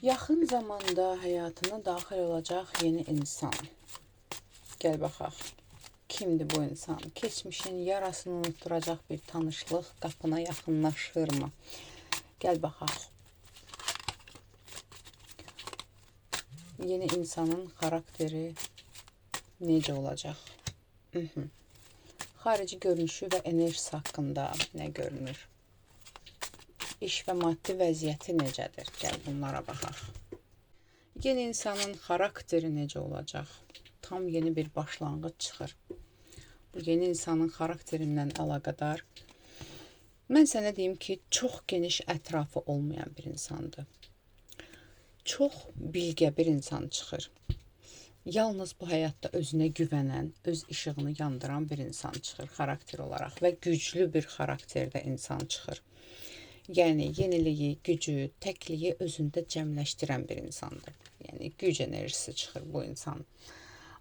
Yaxın zamanda həyatına daxil olacaq yeni insan. Gəl baxaq. Kimdir bu insan? Keçmişin yarasını unutturacaq bir tanışlıq qapına yaxınlaşırmı? Gəl baxaq. Yeni insanın xarakteri necə olacaq? Xarici görünüşü və enerjisi haqqında nə görünür? İş və maddi vəziyyəti necədir? Gəl bunlara baxaq. Yeni insanın xarakteri necə olacaq? Tam yeni bir başlanğıc çıxır. Bu yeni insanın xarakterindən əlaqədar. Mən sənə deyim ki, çox geniş ətrafı olmayan bir insandır. Çox bilgə bir insan çıxır. Yalnız bu həyatda özünə güvənən, öz işığını yandıran bir insan çıxır xarakter olaraq və güclü bir xarakterdə insan çıxır. Yəni yeniliyi, gücü, təkliyi özündə cəmləşdirən bir insandır. Yəni güc enerjisi çıxır bu insan.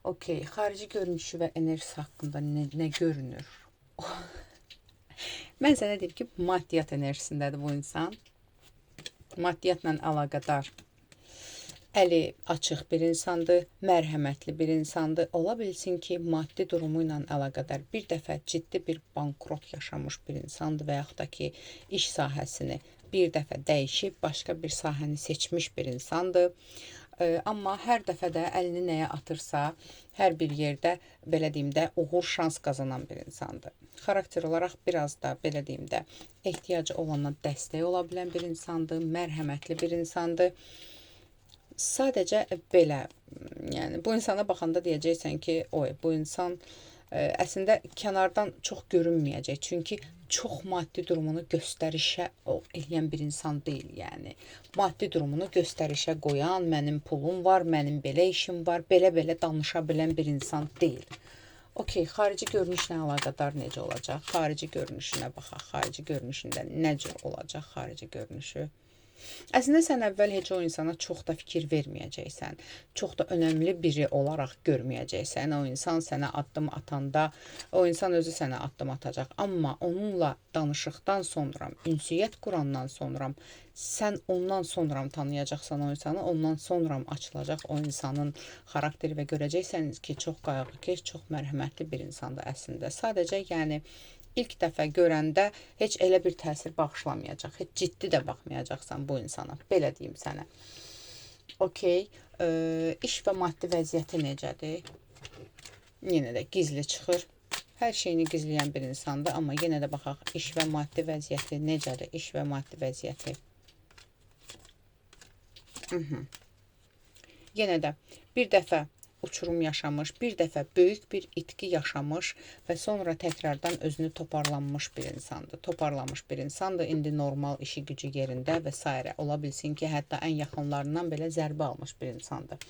Okey, xarici görünüşü və enerjisi haqqında nə görünür? Mən sənə deyim ki, maddiyyat enerjisindədir bu insan. Maddiyyatla əlaqədar. Əli açıq bir insandır, mərhəmətli bir insandır. Ola bilsin ki, maddi durumu ilə əlaqədar bir dəfə ciddi bir bankrot yaşamış bir insandır və yaxud da ki, iş sahəsini bir dəfə dəyişib, başqa bir sahəni seçmiş bir insandır. Amma hər dəfə də əlini nəyə atırsa, hər bir yerdə, belə deyim də, uğur, şans qazanan bir insandır. Xarakter olaraq biraz da, belə deyim də, ehtiyacı olana dəstək ola bilən bir insandır, mərhəmətli bir insandır. Sadəcə belə, yəni bu insana baxanda deyəcəksən ki, oy, bu insan əslində kənardan çox görünməyəcək. Çünki çox maddi durumunu göstərişə eləyən bir insan deyil, yəni. Maddi durumunu göstərişə qoyan, mənim pulum var, mənim belə işim var, belə-belə danışa bilən bir insan deyil. Okey, xarici görünüşlə əlaqədar necə olacaq? Xarici görünüşünə baxaq. Xarici görünüşündə nə cür olacaq xarici görünüşü? Əslində sən əvvəl heç o insana çox da fikir verməyəcəksən. Çox da önəmli biri olaraq görməyəcəksən. O insan sənə addım atanda, o insan özü sənə addım atacaq. Amma onunla danışıqdan sonra, ünsiyyət qurandan sonra, sən ondan sonra tanıyacaqsan o insanı, ondan sonra açılacaq o insanın xarakteri və görəcəksiniz ki, çox qayğıkeş, çox mərhəmətli bir insandır əslində. Sadəcə, yəni, İlk dəfə görəndə heç elə bir təsir bağışlamayacaq, heç ciddi də baxmayacaqsan bu insana, belə deyim sənə. Okey, iş və maddi vəziyyəti necədir? Yenə də gizli çıxır. Hər şeyini gizləyən bir insandır, amma yenə də baxaq, iş və maddi vəziyyəti necədir? İş və maddi vəziyyəti. Yenə də bir dəfə uçurum yaşamış, bir dəfə böyük bir itki yaşamış və sonra təkrardan özünü toparlanmış bir insandır. Toparlamış bir insandır, indi normal işi gücü yerində və s. Ola bilsin ki, hətta ən yaxınlarından belə zərbə almış bir insandır.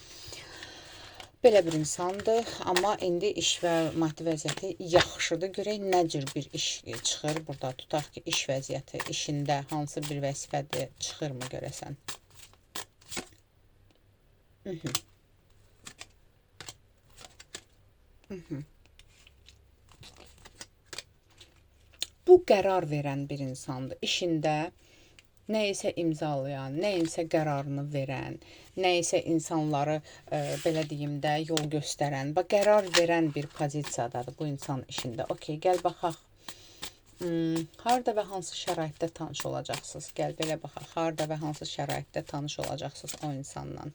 Belə bir insandır, amma indi iş və maddi vəziyyəti yaxşıdır. Görək nə cür bir iş çıxır burada. Tutaq ki, iş vəziyyəti, işində hansı bir vəzifədir, çıxırmı görəsən? Bu qərar verən bir insandır. İşində nə isə imzalayan, nə isə qərarını verən, nə isə insanları, belə deyim də, yol göstərən, qərar verən bir pozisiyadadır bu insan işində. Okey, gəl baxaq. Harda və hansı şəraitdə tanış olacaqsınız? Gəl belə baxaq. Harda və hansı şəraitdə tanış olacaqsınız o insanla?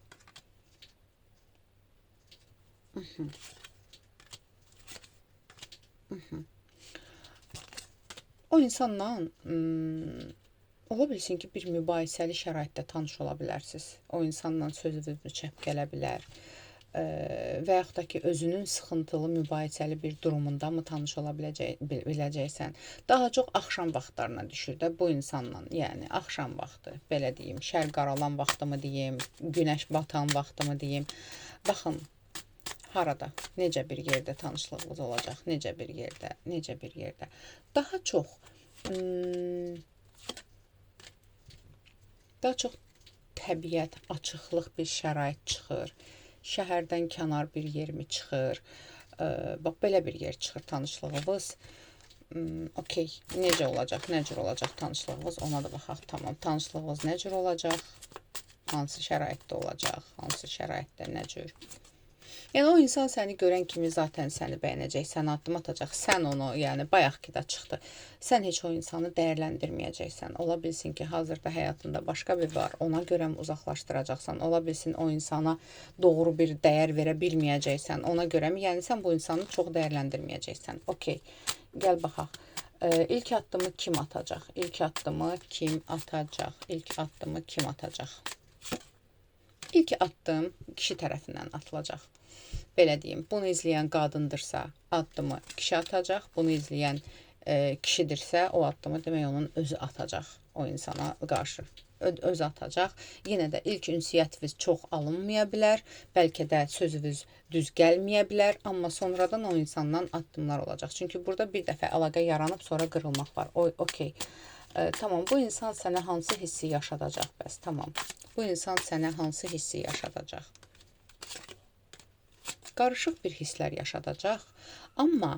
O insanla ola bilsin ki, bir mübahisəli şəraitdə tanış ola bilərsiniz. O insanla sözünüz çəp gələ bilər. Və yaxud da ki, özünün sıxıntılı, mübahisəli bir durumunda mı tanış ola biləcəksən? Daha çox axşam vaxtlarına düşür də bu insanla. Yəni, axşam vaxtı, belə deyim, şər qaralan vaxtı mı deyim, günəş batan vaxtı mı deyim. Baxın, harada, necə bir yerdə tanışlığınız olacaq, necə bir yerdə. Daha çox təbiət, açıqlıq bir şərait çıxır. Şəhərdən kənar bir yermi çıxır. Bax, belə bir yer çıxır tanışlığınız. Okey, necə olacaq, nə cür olacaq tanışlığınız, ona da baxaq, tamam. Tanışlığınız nə cür olacaq? hansı şəraitdə olacaq, hansı şəraitdə nə cür. Yəni o insan səni görən kimi zaten səni bəyənəcək, səni addım atacaq. Sən onu, yəni bayaqki da çıxdı. Sən heç o insanı dəyərləndirməyəcəksən. Ola bilsin ki, hazırda həyatında başqa biri var. Ona görə uzaqlaşdıracaqsan. Ola bilsin o insana doğru bir dəyər verə bilməyəcəksən. Ona görə yəni sən bu insanı çox dəyərləndirməyəcəksən. Okay. Gəl baxaq. İlk addımı kim atacaq? İlk addımı kim atacaq? İlk addımı kim atacaq? İlk addım kişi tərəfindən atılacaq. Belə deyim, bunu izləyən qadındırsa addımı kişi atacaq, bunu izləyən kişidirsə o addımı demək onun özü atacaq o insana qarşı. Özü atacaq. Yenə də ilk ünsiyyətiniz çox alınmaya bilər, bəlkə də sözünüz düz gəlməyə bilər, amma sonradan o insandan addımlar olacaq. Çünki burada bir dəfə əlaqə yaranıb sonra qırılmaq var. Okey. Tamam, bu insan sənə hansı hissi yaşadacaq bəs? Tamam. Bu insan sənə hansı hissi yaşadacaq? Qarışıq bir hisslər yaşadacaq, amma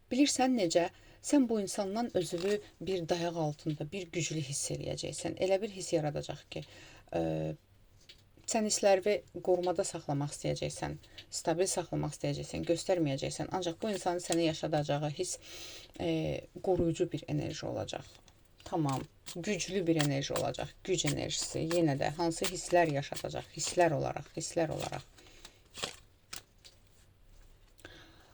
bilirsən necə, sən bu insandan özünü bir dayaq altında, bir güclü hiss eləyəcəksən. Elə bir hiss yaradacaq ki, sən hissləri qorumada saxlamaq istəyəcəksən, stabil saxlamaq istəyəcəksən, göstərməyəcəksən. Ancaq bu insanın sənə yaşadacağı hiss qoruyucu bir enerji olacaq. Tamam, güclü bir enerji olacaq, güc enerjisi. Yenə də hansı hisslər yaşadacaq, hisslər olaraq.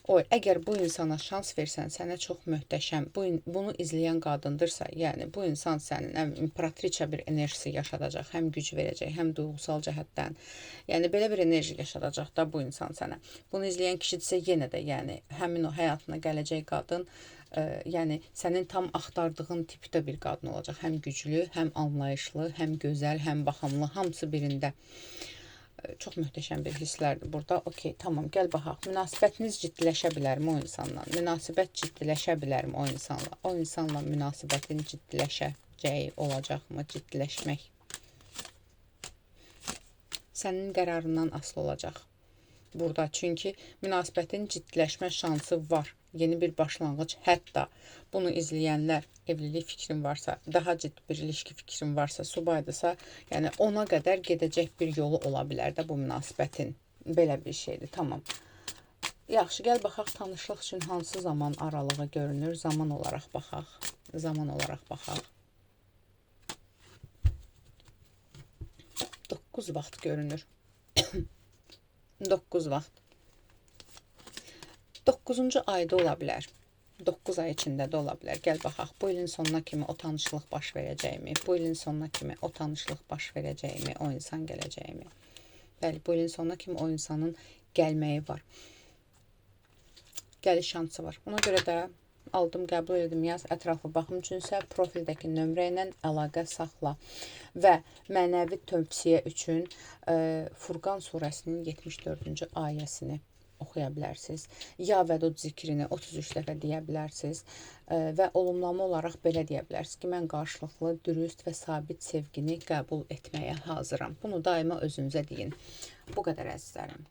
Əgər bu insana şans versən, sənə çox möhtəşəm, bunu izləyən qadındırsa, yəni bu insan sənin imperatriça bir enerjisi yaşadacaq, həm güc verəcək, həm duyğusal cəhətdən. Yəni belə bir enerji yaşadacaq da bu insan sənə. Bunu izləyən kişidirsə, yenə də yəni həmin o həyatına gələcək qadın, yəni sənin tam axtardığın tipdə bir qadın olacaq. Həm güclü, həm anlayışlı, həm gözəl, həm baxımlı, hamısı birində. Çox möhtəşəm bir hisslərdir burada. Okey, tamam, gəl baxaq. Münasibətiniz ciddiləşə bilərmi o insanla? Münasibət ciddiləşə bilərmi o insanla? O insanla münasibətin ciddiləşəcəyi olacaqmı? Ciddiləşmək sənin qərarından asılı olacaq burada. Çünki münasibətin ciddiləşmə şansı var. Yeni bir başlanğıc, hətta bunu izləyənlər evlilik fikrin varsa, daha ciddi bir ilişki fikrin varsa, subaydırsa, yəni ona qədər gedəcək bir yolu ola bilər də bu münasibətin. Belə bir şeydir, tamam. Yaxşı, gəl baxaq tanışlıq üçün hansı zaman aralığı görünür? Zaman olaraq baxaq. 9 vaxt görünür. 9 vaxt. 9-cu ayda ola bilər. 9 ay içində də ola bilər. Gəl baxaq, bu ilin sonuna kimi o tanışlıq baş verəcəkmi? Bu ilin sonuna kimi o tanışlıq baş verəcəkmi? O insan gələcəkmi? Bəli, bu ilin sonuna kimi o insanın gəlməyi var. Gəliş şansı var. Ona görə də aldım, qəbul edim, yaz, ətraflı baxım üçünsə profildəki nömrə ilə əlaqə saxla. Və mənəvi tövsiyə üçün Furqan surəsinin 74-cü ayəsini oxuya bilərsiniz. Ya vədud zikrini 33 dəfə deyə bilərsiniz və olumlama olaraq belə deyə bilərsiniz ki, mən qarşılıqlı, dürüst və sabit sevgini qəbul etməyə hazıram. Bunu daima özünüzə deyin. Bu qədər əzizlərim.